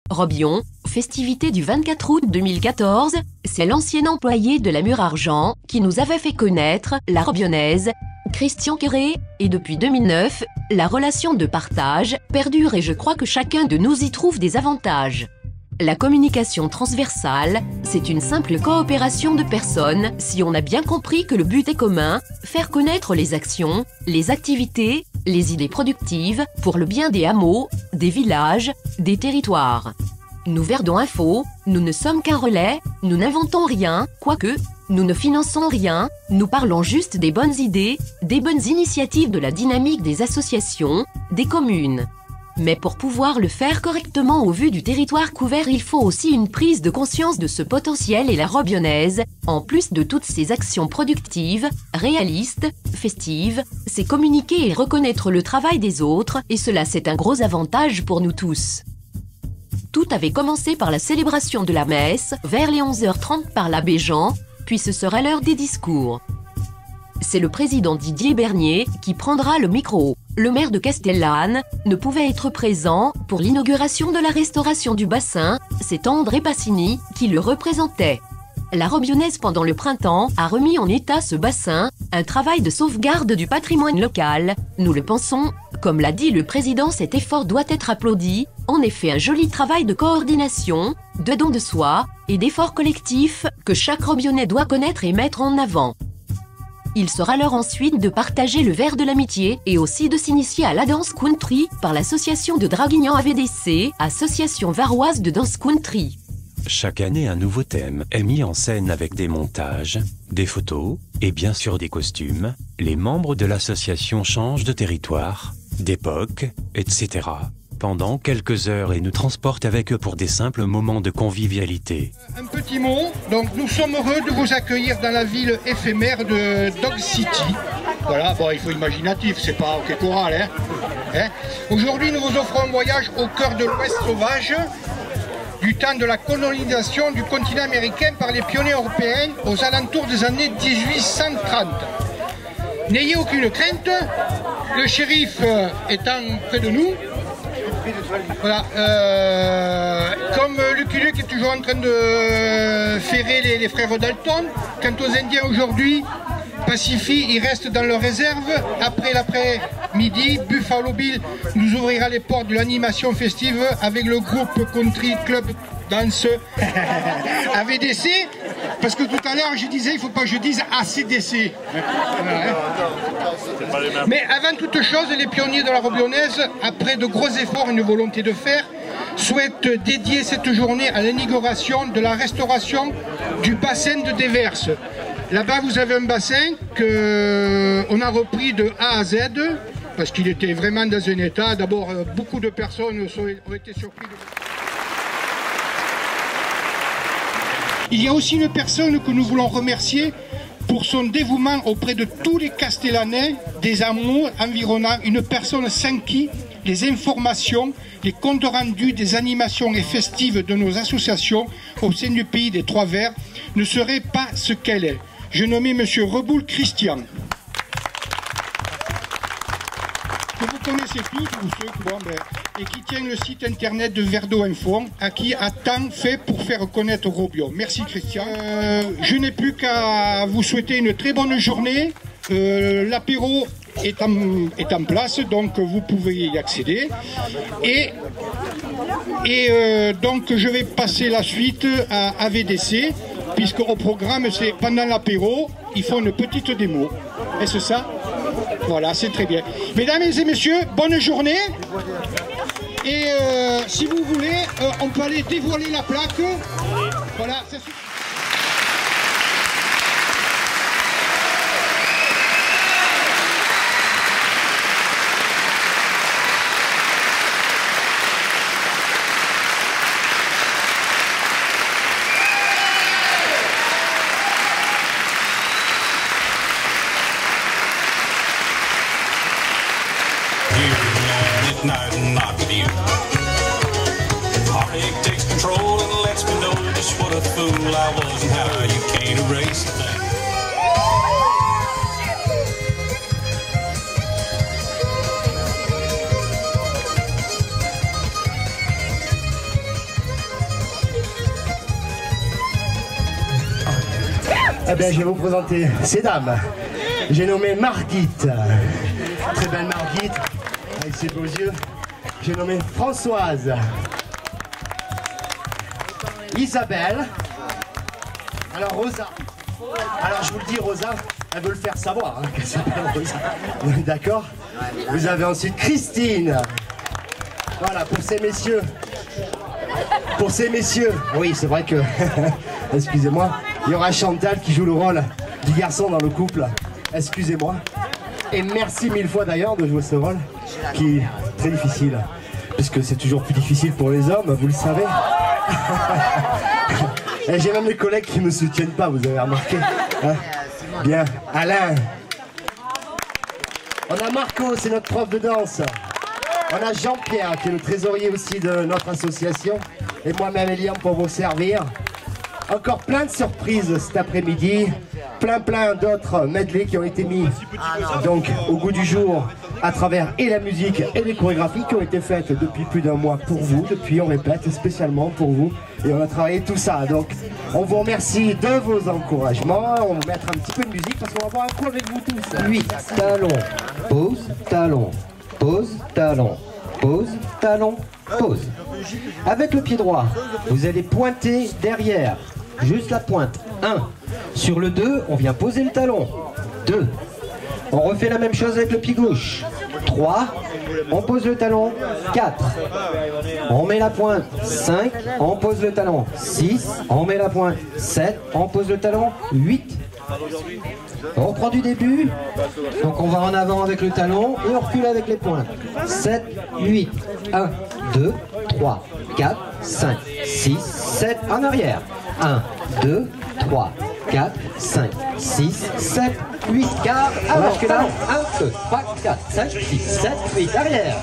Robion, festivité du 24 août 2014, c'est l'ancien employé de la Mur Argent qui nous avait fait connaître la Robionnaise, Christian Quéré, et depuis 2009, la relation de partage perdure et je crois que chacun de nous y trouve des avantages. La communication transversale, c'est une simple coopération de personnes si on a bien compris que le but est commun, faire connaître les actions, les activités, les idées productives pour le bien des hameaux, des villages, des territoires. Nous Verdon Info, nous ne sommes qu'un relais, nous n'inventons rien, quoique, nous ne finançons rien, nous parlons juste des bonnes idées, des bonnes initiatives de la dynamique des associations, des communes. Mais pour pouvoir le faire correctement au vu du territoire couvert, il faut aussi une prise de conscience de ce potentiel et la Robionnaise, en plus de toutes ces actions productives, réalistes, festives, c'est communiquer et reconnaître le travail des autres et cela c'est un gros avantage pour nous tous. Tout avait commencé par la célébration de la messe, vers les 11h30 par l'abbé Jean, puis ce sera l'heure des discours. C'est le président Didier Bernier qui prendra le micro. Le maire de Castellane ne pouvait être présent pour l'inauguration de la restauration du bassin, c'est André Passini qui le représentait. La Robionnaise pendant le printemps a remis en état ce bassin, un travail de sauvegarde du patrimoine local. Nous le pensons, comme l'a dit le président, cet effort doit être applaudi. En effet, un joli travail de coordination, de don de soi et d'effort collectif que chaque Robionnais doit connaître et mettre en avant. Il sera l'heure ensuite de partager le verre de l'amitié et aussi de s'initier à la danse country par l'association de Draguignan AVDC, association varoise de danse country. Chaque année, un nouveau thème est mis en scène avec des montages, des photos et bien sûr des costumes. Les membres de l'association changent de territoire, d'époque, etc. pendant quelques heures et nous transportent avec eux pour des simples moments de convivialité. Un petit mot, donc nous sommes heureux de vous accueillir dans la ville éphémère de Dog City. Voilà, bon, il faut imaginatif, c'est pas OK choral, hein. Aujourd'hui, nous vous offrons un voyage au cœur de l'Ouest sauvage, du temps de la colonisation du continent américain par les pionniers européens aux alentours des années 1830. N'ayez aucune crainte, le shérif étant près de nous. Voilà, comme Lucky Luke est toujours en train de ferrer les frères Dalton, quant aux Indiens aujourd'hui, Pacifique, ils restent dans leur réserve. Après l'après-midi, Buffalo Bill nous ouvrira les portes de l'animation festive avec le groupe Country Club Dance AVDC. Parce que tout à l'heure je disais, il ne faut pas que je dise ACDC. Mais avant toute chose, les pionniers de la Robionnaise, après de gros efforts et une volonté de faire, souhaitent dédier cette journée à l'inauguration de la restauration du bassin de Déverse. Là-bas, vous avez un bassin qu'on a repris de A à Z, parce qu'il était vraiment dans un état. D'abord, beaucoup de personnes ont été surpris. Il y a aussi une personne que nous voulons remercier pour son dévouement auprès de tous les Castellanais des hameaux environnants, une personne sans qui les informations, les comptes rendus des animations et festives de nos associations au sein du pays des Trois Vers ne seraient pas ce qu'elle est. Je nommais M. Reboul Christian. Que vous connaissez tous, ou ceux et qui tient le site internet de Verdon Info, à qui a tant fait pour faire connaître Robion. Merci Christian. Je n'ai plus qu'à vous souhaiter une très bonne journée. L'apéro est en place, donc vous pouvez y accéder. Et donc je vais passer la suite à AVDC, puisque au programme, c'est pendant l'apéro, ils font une petite démo. Est-ce ça? Voilà, c'est très bien. Mesdames et messieurs, bonne journée. Et si vous voulez, on peut aller dévoiler la plaque. Voilà, c'est super. Night and knock at you. Heartache takes control and lets me know just what a fool I was and how you can't erase the thing. Eh bien, je vais vous présenter ces dames. J'ai nommé Margit, très belle Margit, avec ses beaux yeux. J'ai nommé Françoise, Isabelle, alors Rosa. Alors je vous le dis, Rosa, elle veut le faire savoir, hein, qu'elle s'appelle Rosa. D'accord? Vous avez ensuite Christine. Voilà, pour ces messieurs. Pour ces messieurs, oui, c'est vrai que, excusez-moi, il y aura Chantal qui joue le rôle du garçon dans le couple. Excusez-moi. Et merci mille fois d'ailleurs de jouer ce rôle qui est très difficile. Puisque c'est toujours plus difficile pour les hommes, vous le savez. Et j'ai même des collègues qui ne me soutiennent pas, vous avez remarqué. Hein? Bien, Alain. On a Marco, c'est notre prof de danse. On a Jean-Pierre, qui est le trésorier aussi de notre association. Et moi-même, Elian, pour vous servir. Encore plein de surprises cet après-midi. Plein d'autres medley qui ont été mis donc au goût du jour à travers et la musique et les chorégraphies qui ont été faites depuis plus d'un mois pour vous. Depuis, on répète, spécialement pour vous. Et on a travaillé tout ça. Donc, on vous remercie de vos encouragements. On va mettre un petit peu de musique parce qu'on va voir un coup avec vous tous. 8 talons, pause, talon, pause, talon, pause, talon, pause. Avec le pied droit, vous allez pointer derrière, juste la pointe. 1. Sur le 2, on vient poser le talon. 2. On refait la même chose avec le pied gauche. 3. On pose le talon. 4. On met la pointe. 5. On pose le talon. 6. On met la pointe. 7. On pose le talon. 8. On reprend du début. Donc on va en avant avec le talon et on recule avec les pointes. 7, 8. 1, 2, 3, 4, 5, 6, 7. En arrière. 1, 2, 3, 4, 5, 6, 7, 8. Garde. Alors que là, 1, 2, 3, 4, 5, 6, 7, 8. Arrière.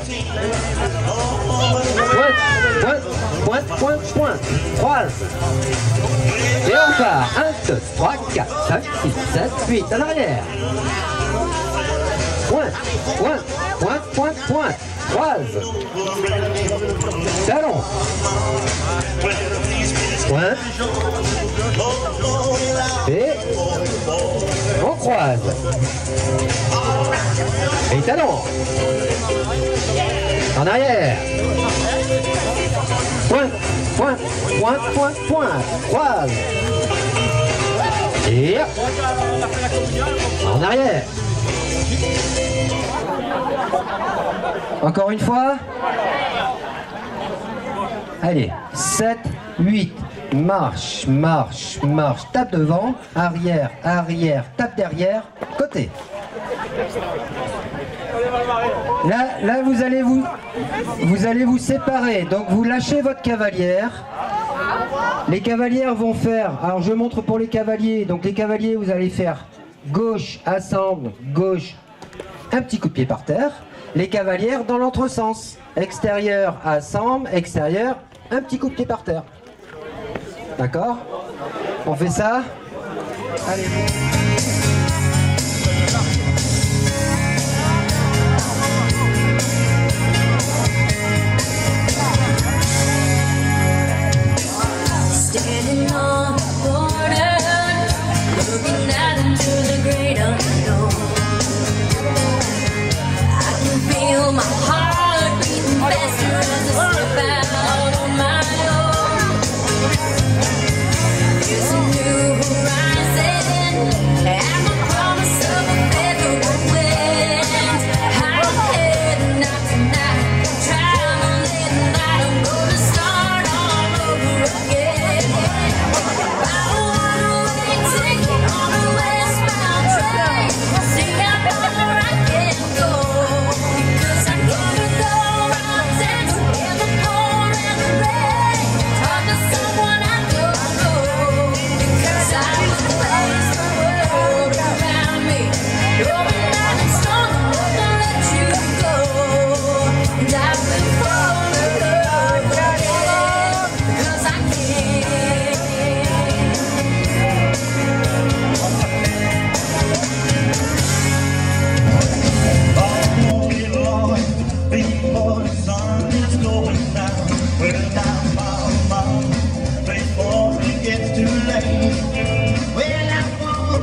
Pointe. Croise. Et on part. 1, 2, 3, 4, 5, 6, 7, 8. En arrière. Pointe. Croise. Talon. Pointe. Et on croise. Et talon. En arrière. Pointe. Croise. Et en arrière. Encore une fois. Allez, 7, 8. Marche. Tape devant. Arrière. Tape derrière. Côté. Là vous allez vous séparer. Donc vous lâchez votre cavalière. Les cavalières vont faire. Alors je montre pour les cavaliers. Donc les cavaliers, vous allez faire gauche, assemble, gauche. Un petit coup de pied par terre. Les cavalières dans l'autre sens. Extérieur, assemble, extérieur, un petit coup de pied par terre. D'accord? On fait ça? Allez. Standing on the border, looking out into the great unknown. I can feel my heart beating faster as I step out on my own. There's a new horizon.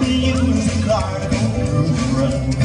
used a car to run.